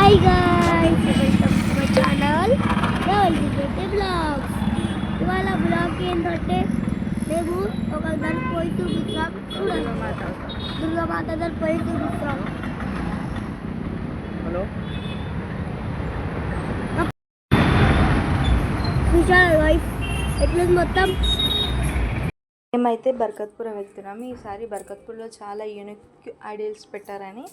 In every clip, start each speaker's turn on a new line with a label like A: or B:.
A: Hi guys, welcome to my channel blogs. ఇవాళ blog ఏంటంటే మేము ఒక దానికి పోయి చూపిస్తాం. దుర్గామాత దగ్గర పోయి చూపిస్తాం.
B: హలో
A: చూసారు గైస్ ఎట్లా మొత్తం.
C: మేమైతే బర్కత్పుర వెళ్తున్నాము. ఈసారి బర్కత్పూర్లో చాలా యూనిక్ ఐడియల్స్ పెట్టారని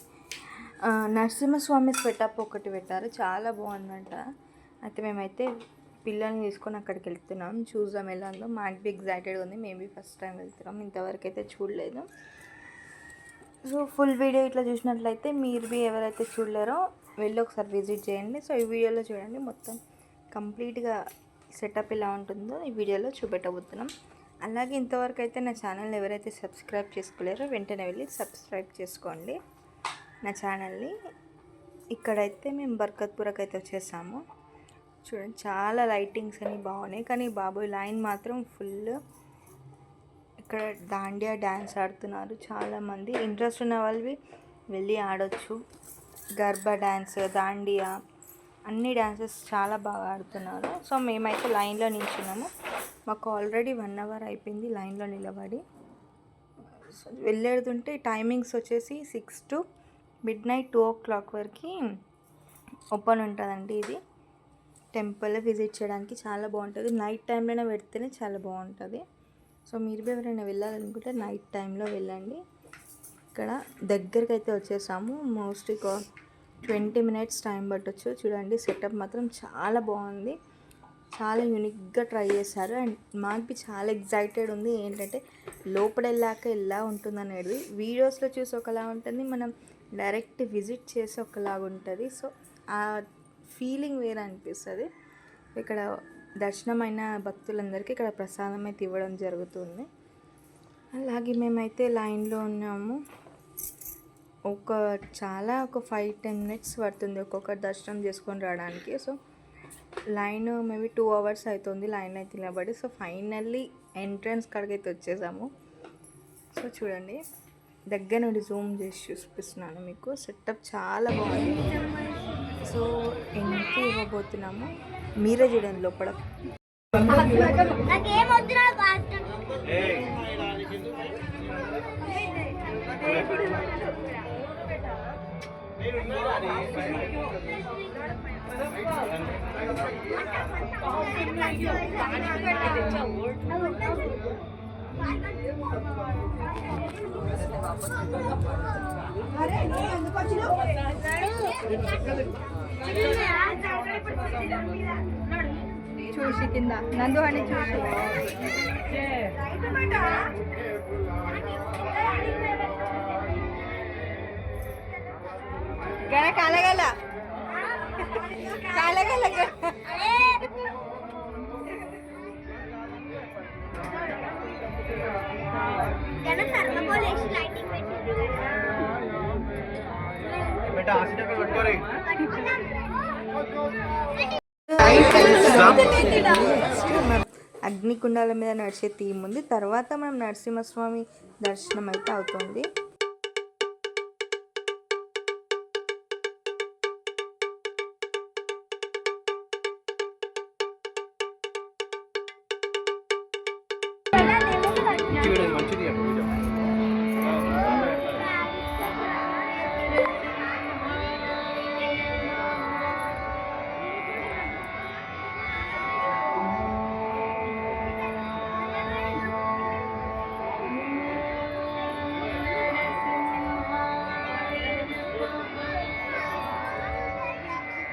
C: నరసింహస్వామి స్వెటప్ ఒకటి పెట్టారు, చాలా బాగుందంట. అయితే మేమైతే పిల్లల్ని తీసుకొని అక్కడికి వెళ్తున్నాం, చూద్దాం ఎలా ఉందో. మాకు బి ఎగ్జైటెడ్గా ఉంది, మేము ఫస్ట్ టైం వెళ్తున్నాం, ఇంతవరకు అయితే చూడలేదు. సో ఫుల్ వీడియో ఇట్లా చూసినట్లయితే మీరు బి ఎవరైతే చూడలేరో వెళ్ళి ఒకసారి విజిట్ చేయండి. సో ఈ వీడియోలో చూడండి, మొత్తం కంప్లీట్గా సెటప్ ఎలా ఉంటుందో ఈ వీడియోలో చూపెట్టబోతున్నాం. అలాగే ఇంతవరకు అయితే నా ఛానల్ ఎవరైతే సబ్స్క్రైబ్ చేసుకోలేరో వెంటనే వెళ్ళి సబ్స్క్రైబ్ చేసుకోండి నా ఛానల్ని. ఇక్కడైతే మేము బర్కత్పురకు అయితే వచ్చేసాము. చూడండి, చాలా లైటింగ్స్ అని బాగున్నాయి, కానీ బాబోయ్ లైన్ మాత్రం ఫుల్. ఇక్కడ దాండియా డ్యాన్స్ ఆడుతున్నారు చాలామంది. ఇంట్రెస్ట్ ఉన్న వాళ్ళు వెళ్ళి ఆడొచ్చు. గర్బా డ్యాన్స్, దాండియా, అన్ని డ్యాన్సెస్ చాలా బాగా ఆడుతున్నారు. సో మేమైతే లైన్లో నిల్చున్నాము. మాకు ఆల్రెడీ 1 అవర్ అయిపోయింది లైన్లో నిలబడి. వెళ్ళేడుతుంటే టైమింగ్స్ వచ్చేసి 6 to midnight 2 o'clock వరకు ఓపెన్ ఉంటుందండి. ఇది టెంపుల్ విజిట్ చేయడానికి చాలా బాగుంటుంది. నైట్ టైంలోనే పెడితేనే చాలా బాగుంటుంది. సో మీరు ఎవరైనా వెళ్ళాలనుకుంటే నైట్ టైంలో వెళ్ళండి. ఇక్కడ దగ్గరికి అయితే వచ్చేసాము. మోస్ట్లీ 20 minutes టైం పట్టవచ్చు. చూడండి, సెటప్ మాత్రం చాలా బాగుంది, చాలా యూనిక్గా ట్రై చేశారు. అండ్ మాకు చాలా ఎగ్జైటెడ్ ఉంది. ఏంటంటే లోపల వెళ్ళాక ఎలా ఉంటుంది అనేది వీడియోస్లో చూసి ఒకలా ఉంటుంది, మనం డైరెక్ట్ విజిట్ చేసి ఒకలాగా ఉంటుంది. సో ఆ ఫీలింగ్ వేరే అనిపిస్తుంది. ఇక్కడ దర్శనమైన భక్తులందరికీ ఇక్కడ ప్రసాదం అయితే ఇవ్వడం జరుగుతుంది. అలాగే మేమైతే లైన్లో ఉన్నాము. ఒక 5-10 minutes పడుతుంది ఒక్కొక్కటి దర్శనం చేసుకొని రావడానికి. సో లైన్ మేబీ 2 hours అవుతుంది లైన్ అయితే నిలబడి. సో ఫైనల్లీ ఎంట్రన్స్ కాడికి అయితే వచ్చేసాము. సో చూడండి, దగ్గర నుండి జూమ్ చేసి చూపిస్తున్నాను మీకు. సెటప్ చాలా బాగుంది. సో ఎంట్రీ ఇవ్వబోతున్నాము, మీరే చూడండి లోపల. చూసి కింద నందు అని చూసి గన కాలగల కాలగల అగ్నికుండాల మీద నడిచే థీమ్ ఉంది. తర్వాత మనం నరసింహస్వామి దర్శనం అయితే అవుతుంది.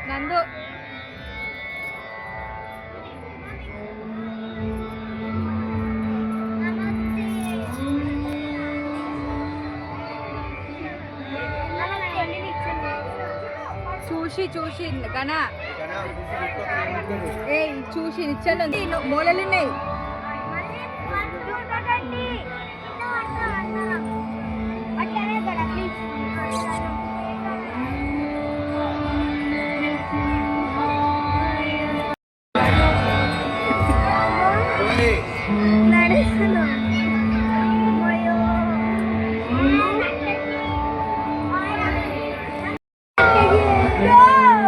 C: నందు చూసి గణ ఏ చూసి నిచ్చలు మూలలు ఉన్నాయి.
A: No!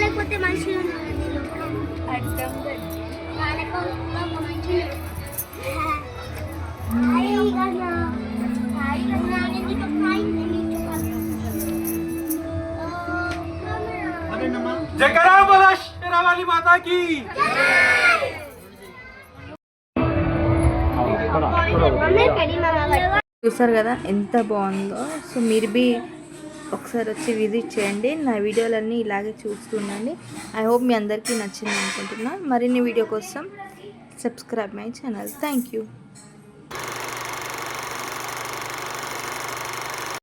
A: లేకపోతే మనుషులు ఉన్నారు
C: అర్థం
A: లేకపోతే మనుషులు హాయ్ గన్నా హాయ్ గన్నా నేను హాయ్
B: जयकारा बोला शेरावाली माता की
C: చూసారు కదా ఎంత బాగుందో. సో మీరు బి ఒకసారి వచ్చి విజిట్ చేయండి. నా వీడియోలన్నీ ఇలాగే చూస్తుండండి. ఐ హోప్ మీ అందరికీ నచ్చింది అనుకుంటున్నా. మరిన్ని వీడియో కోసం subscribe my channel. Thank you.